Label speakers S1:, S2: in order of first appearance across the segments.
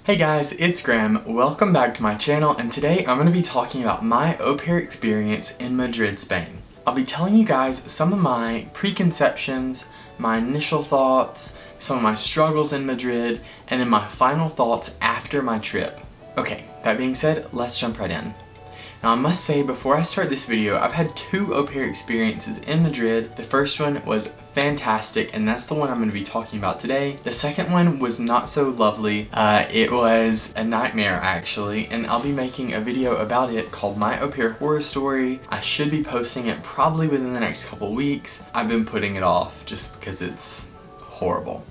S1: Hey guys, it's Graham. Welcome back to my channel, and today I'm going to be talking about my au pair experience in Madrid, Spain. I'll be telling you guys some of my preconceptions, my initial thoughts, some of my struggles in Madrid, and then my final thoughts after my trip. Okay, that being said, let's jump right in. Now I must say, before I start this video, I've had two au pair experiences in Madrid. The first one was fantastic, and that's the one I'm going to be talking about today. The second one was not so lovely. It was a nightmare actually, and I'll be making a video about it called My Au Pair Horror Story. I should be posting it probably within the next couple weeks. I've been putting it off just because it's horrible.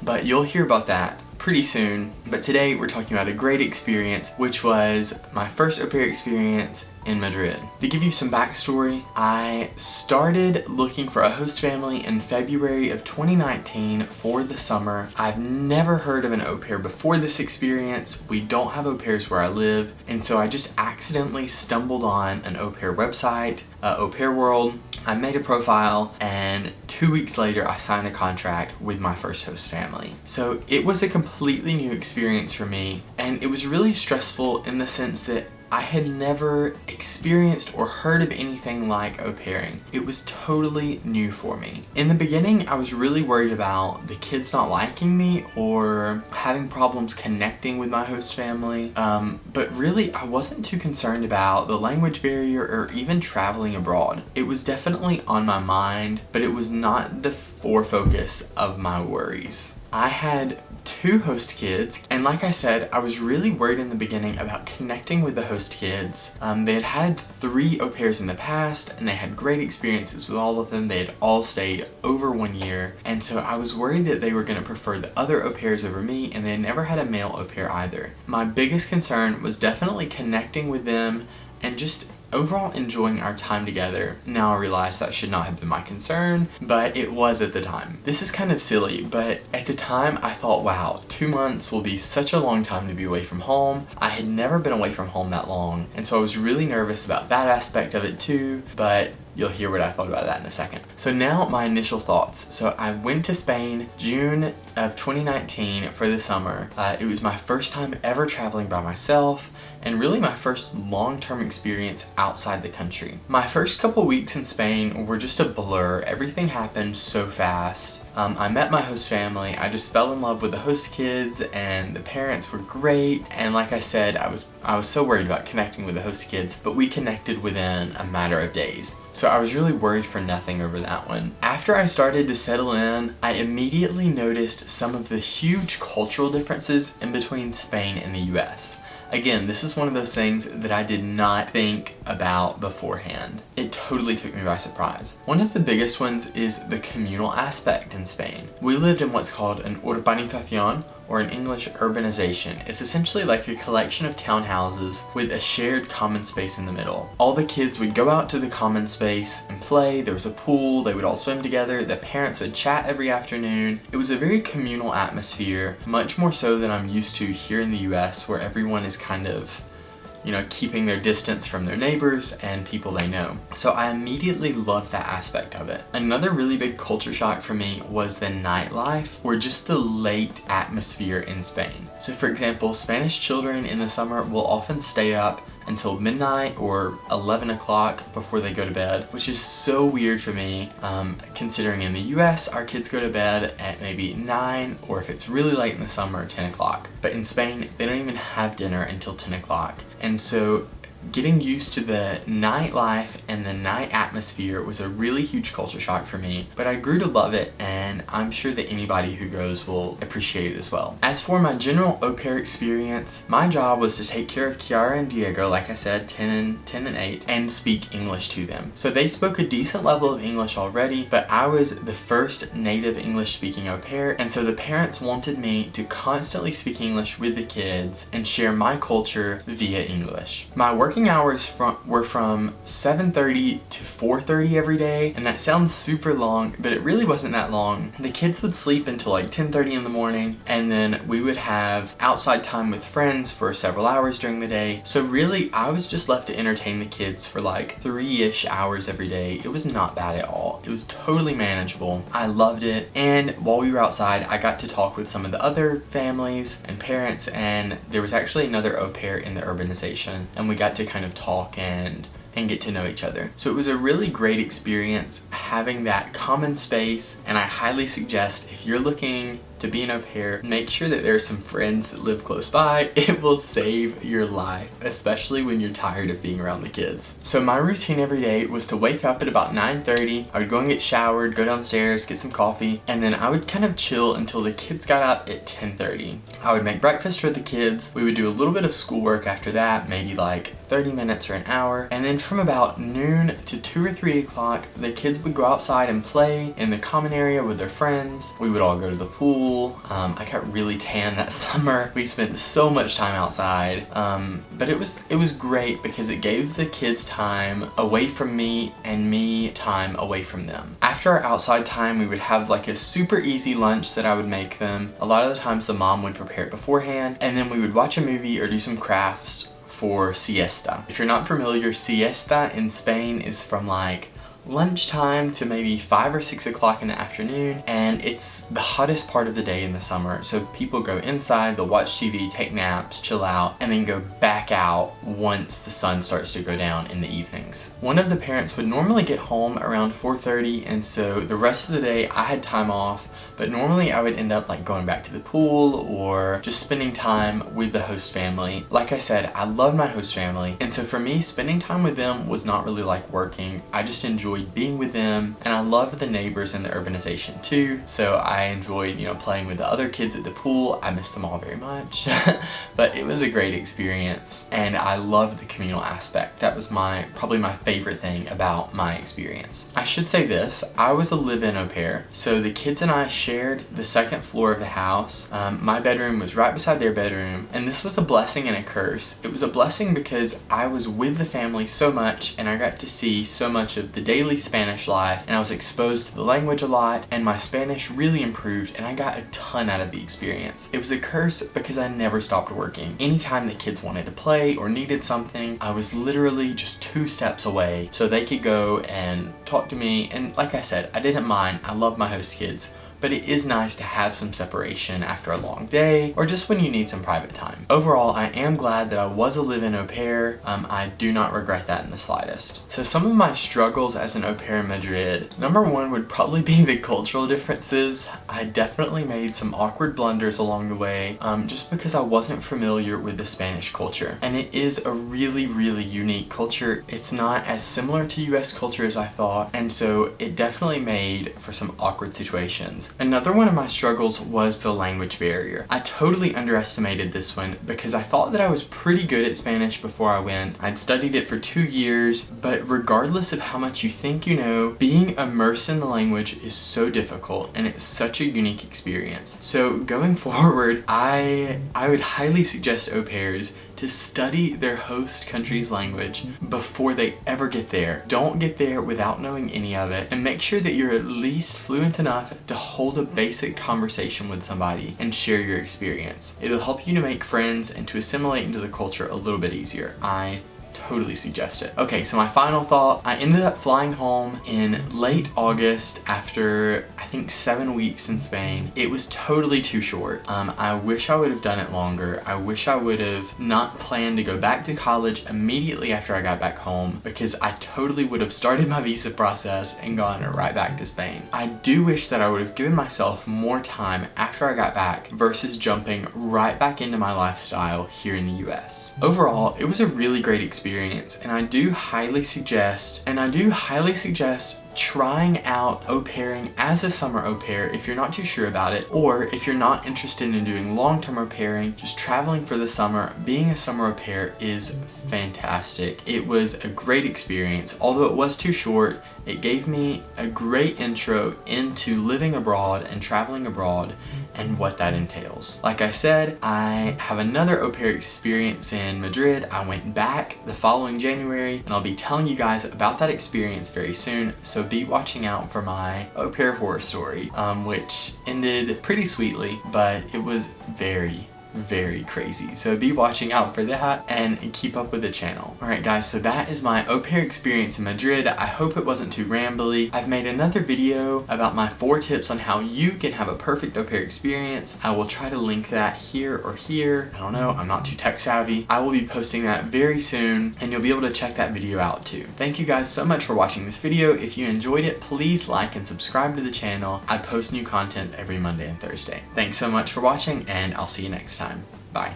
S1: But you'll hear about that pretty soon. But today we're talking about a great experience, which was my first au pair experience in Madrid. To give you some backstory, I started looking for a host family in February of 2019 for the summer. I've never heard of an au pair before this experience. We don't have au pairs where I live, and so I just accidentally stumbled on an au pair website, Au Pair World. I made a profile, and 2 weeks later I signed a contract with my first host family. So it was a completely new experience for me, and it was really stressful in the sense that I had never experienced or heard of anything like au pairing. It was totally new for me. In the beginning, I was really worried about the kids not liking me or having problems connecting with my host family, but really I wasn't too concerned about the language barrier or even traveling abroad. It was definitely on my mind, but it was not the focus of my worries. I had 2 host kids, and like I said, I was really worried in the beginning about connecting with the host kids. They had had 3 au pairs in the past, and they had great experiences with all of them. They had all stayed over 1 year, and so I was worried that they were going to prefer the other au pairs over me, and they had never had a male au pair either. My biggest concern was definitely connecting with them and just overall enjoying our time together. Now I realize that should not have been my concern, but it was at the time. This is kind of silly, but at the time I thought, wow, 2 months will be such a long time to be away from home. I had never been away from home that long, and so I was really nervous about that aspect of it too, but you'll hear what I thought about that in a second. So now my initial thoughts. So I went to Spain June of 2019 for the summer. It was my first time ever traveling by myself, and really my first long-term experience outside the country. My first couple weeks in Spain were just a blur. Everything happened so fast. I met my host family. I just fell in love with the host kids, and the parents were great. And like I said, I was so worried about connecting with the host kids, but we connected within a matter of days. So I was really worried for nothing over that one. After I started to settle in, I immediately noticed some of the huge cultural differences in between Spain and the US. Again, this is one of those things that I did not think about beforehand. It totally took me by surprise. One of the biggest ones is the communal aspect in Spain. We lived in what's called an urbanización, or in English, urbanization. It's essentially like a collection of townhouses with a shared common space in the middle. All the kids would go out to the common space and play. There was a pool, they would all swim together, the parents would chat every afternoon. It was a very communal atmosphere, much more so than I'm used to here in the US, where everyone is kind of, you know, keeping their distance from their neighbors and people they know. So I immediately loved that aspect of it. Another really big culture shock for me was the nightlife, or just the late atmosphere in Spain. So for example, Spanish children in the summer will often stay up until midnight or 11 o'clock before they go to bed, which is so weird for me, considering in the US our kids go to bed at maybe 9, or if it's really late in the summer, 10 o'clock. But in Spain, they don't even have dinner until 10 o'clock. And so getting used to the nightlife and the night atmosphere was a really huge culture shock for me, but I grew to love it, and I'm sure that anybody who goes will appreciate it as well. As for my general au pair experience, my job was to take care of Kiara and Diego, like I said, 10 and 8, and speak English to them. So they spoke a decent level of English already, but I was the first native English speaking au pair, and so the parents wanted me to constantly speak English with the kids and share my culture via English. My work working hours were from 7:30 to 4:30 every day, and that sounds super long, but it really wasn't that long. The kids would sleep until like 10:30 in the morning, and then we would have outside time with friends for several hours during the day. So really, I was just left to entertain the kids for like 3-ish hours every day. It was not bad at all. It was totally manageable. I loved it, and while we were outside, I got to talk with some of the other families and parents, and there was actually another au pair in the urbanization, and we got to kind of talk and get to know each other. So it was a really great experience having that common space, and I highly suggest if you're looking to be an au pair, make sure that there are some friends that live close by. It will save your life, especially when you're tired of being around the kids. So my routine every day was to wake up at about 9:30. I would go and get showered, go downstairs, get some coffee, and then I would kind of chill until the kids got up at 10:30. I would make breakfast for the kids. We would do a little bit of schoolwork after that, maybe like 30 minutes or an hour, and then from about noon to 2 or 3 o'clock, the kids would go outside and play in the common area with their friends. We would all go to the pool. I got really tan that summer. We spent so much time outside, but it was great because it gave the kids time away from me and me time away from them. After our outside time, we would have like a super easy lunch that I would make them. A lot of the times the mom would prepare it beforehand, and then we would watch a movie or do some crafts for siesta. If you're not familiar, siesta in Spain is from like lunchtime to maybe 5 or 6 o'clock in the afternoon, and it's the hottest part of the day in the summer. So people go inside, they'll watch TV, take naps, chill out, and then go back out once the sun starts to go down in the evenings. One of the parents would normally get home around 4:30, and so the rest of the day I had time off, but normally I would end up like going back to the pool or just spending time with the host family. Like I said, I love my host family, and so for me, spending time with them was not really like working. I just enjoyed being with them, and I loved the neighbors in the urbanization too. So I enjoyed, playing with the other kids at the pool. I miss them all very much, but it was a great experience, and I loved the communal aspect. That was probably my favorite thing about my experience. I should say this, I was a live-in au pair, so the kids and I shared the second floor of the house. My bedroom was right beside their bedroom, and this was a blessing and a curse. It was a blessing because I was with the family so much, and I got to see so much of the daily Spanish life, and I was exposed to the language a lot, and my Spanish really improved, and I got a ton out of the experience. It was a curse because I never stopped working. Anytime the kids wanted to play or needed something, I was literally just 2 steps away so they could go and talk to me. And like I said, I didn't mind. I love my host kids. But it is nice to have some separation after a long day, or just when you need some private time. Overall, I am glad that I was a live-in au pair. I do not regret that in the slightest. So some of my struggles as an au pair in Madrid, number one would probably be the cultural differences. I definitely made some awkward blunders along the way, just because I wasn't familiar with the Spanish culture. And it is a really, really unique culture. It's not as similar to US culture as I thought, and so it definitely made for some awkward situations. Another one of my struggles was the language barrier. I totally underestimated this one because I thought that I was pretty good at Spanish before I went. I'd studied it for 2 years, but regardless of how much you think you know, being immersed in the language is so difficult, and it's such a unique experience. So going forward, I would highly suggest au pairs to study their host country's language before they ever get there. Don't get there without knowing any of it, and make sure that you're at least fluent enough to hold a basic conversation with somebody and share your experience. It'll help you to make friends and to assimilate into the culture a little bit easier. I totally suggest it. Okay, so my final thought, I ended up flying home in late August after I think 7 weeks in Spain. It was totally too short. I wish I would have done it longer. I wish I would have not planned to go back to college immediately after I got back home, because I totally would have started my visa process and gone right back to Spain. I do wish that I would have given myself more time after I got back versus jumping right back into my lifestyle here in the US. Overall, it was a really great experience, and I do highly suggest trying out au pairing as a summer au pair if you're not too sure about it, or if you're not interested in doing long-term au pairing, just traveling for the summer. Being a summer au pair is fantastic. It was a great experience. Although it was too short, it gave me a great intro into living abroad and traveling abroad, and what that entails. Like I said, I have another au pair experience in Madrid. I went back the following January, and I'll be telling you guys about that experience very soon, so be watching out for my au pair horror story, which ended pretty sweetly, but it was very crazy. So be watching out for that and keep up with the channel. Alright guys, so that is my au pair experience in Madrid. I hope it wasn't too rambly. I've made another video about my 4 tips on how you can have a perfect au pair experience. I will try to link that here or here. I don't know, I'm not too tech savvy. I will be posting that very soon, and you'll be able to check that video out too. Thank you guys so much for watching this video. If you enjoyed it, please like and subscribe to the channel. I post new content every Monday and Thursday. Thanks so much for watching, and I'll see you next time. Bye.